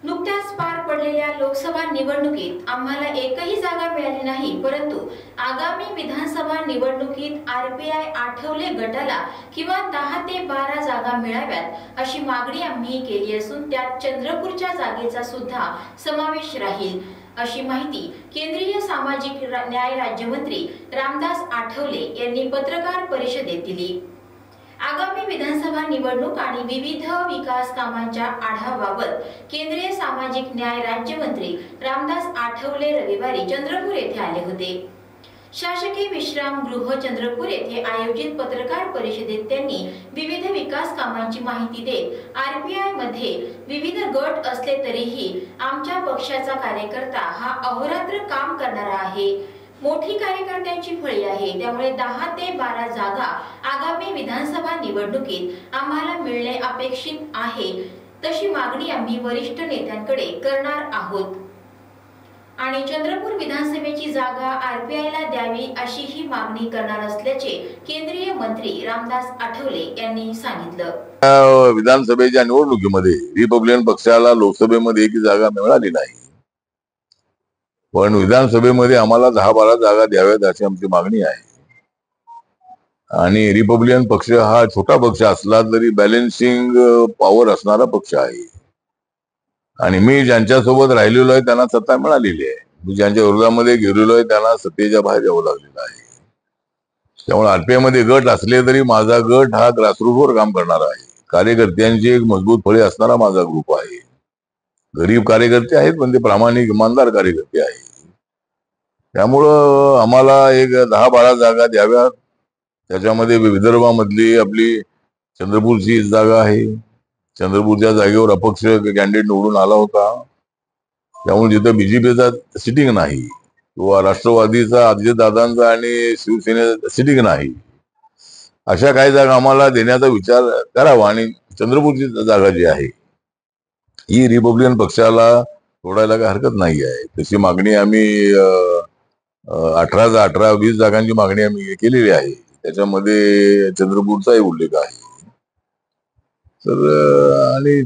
नुकत्याच पार पडलेल्या लोकसभा निवडणुकीत आम्हाला एकही जागा मिळाली नाही, परंतु आगामी विधानसभा निवडणुकीत आरपीआय आठवले गटाला किंवा 10 ते 12 जागा मिळाव्यात अशी मागणी आम्ही केली असून त्यात चंद्रपूरच्या जागेचा सुद्धा समावेश राहील, अशी माहिती केंद्रीय सामाजिक न्याय राज्यमंत्री रामदास आठवले यांनी पत्रकार परिषदेत दिली। आगामी विधानसभा निवडणूक आणि विविध विकास कामांच्या आढाव्याबाबत केंद्रीय सामाजिक न्याय राज्यमंत्री रामदास आठवले रविवारी चंद्रपूर येथे आले होते। शासकीय विश्राम गृह चंद्रपूर येथे आयोजित पत्रकार परिषदेत त्यांनी विविध विकास कामांची माहिती देत आरपीआय मध्ये विविध गट असले तरीही आमच्या पक्षाचा कार्यकर्ता हा अहोरात्र काम करणारा आहे, मोठी कार्यकर्त्यांची फळी आहे, त्यामुळे 10 ते 12 जागा आगामी विधानसभा निवडणुकीत आम्हाला मिळणे अपेक्षित आहे, तशी मागणी आम्ही वरिष्ठ नेत्यांकडे करणार आहोत आणि चंद्रपूर विधानसभेची जागा आरपीआयला द्यावी अशी ही मागणी करणार असल्याचे केंद्रीय मंत्री रामदास आठवले यांनी सांगितलं। विधानसभेच्या निवडणुकीमध्ये रिपब्लिकन पक्षाला लोकसभेमध्ये एक जागा मिळाली नाही, पण विधानसभेमध्ये आम्हाला 10-12 जागा द्याव्यात अशी आमची मागणी आहे। आणि रिपब्लिकन पक्ष हा छोटा पक्ष असला तरी बॅलन्सिंग पॉवर असणारा पक्ष आहे आणि मी ज्यांच्यासोबत राहिलेलो आहे त्यांना सत्ता मिळालेली आहे, मी ज्यांच्या विरोधामध्ये गेलेलो आहे त्यांना सत्तेच्या बाहेर यावं लागलेलं आहे। त्यामुळे आरपीआय मध्ये गट असले तरी माझा गट हा ग्रासरूटवर काम करणारा आहे, कार्यकर्त्यांची एक मजबूत फळी असणारा माझा ग्रुप आहे। गरीब कार्यकर्ते आहेत पण ते प्रामाणिक इमानदार कार्यकर्ते आहेत, त्यामुळं आम्हाला एक 10-12 जागा द्याव्यात। त्याच्यामध्ये विदर्भामधली आपली चंद्रपूरची जागा आहे, चंद्रपूरच्या जागेवर अपक्ष कॅन्डिडेट निवडून आला होता, त्यामुळे जिथं बीजेपीचा सिटिंग नाही किंवा राष्ट्रवादीचा अजितदादांचा आणि शिवसेनेचा सिटिंग नाही, अशा काही जागा आम्हाला देण्याचा विचार करावा आणि चंद्रपूरची जागा जी आहे ही रिपब्लिकन पक्षाला सोडायला काही हरकत नाही आहे। तशी मागणी आम्ही 18 20 जागांची मागणी आम्ही केलेली आहे, त्याच्यामध्ये चंद्रपूरचाही उल्लेख आहे। तर आणि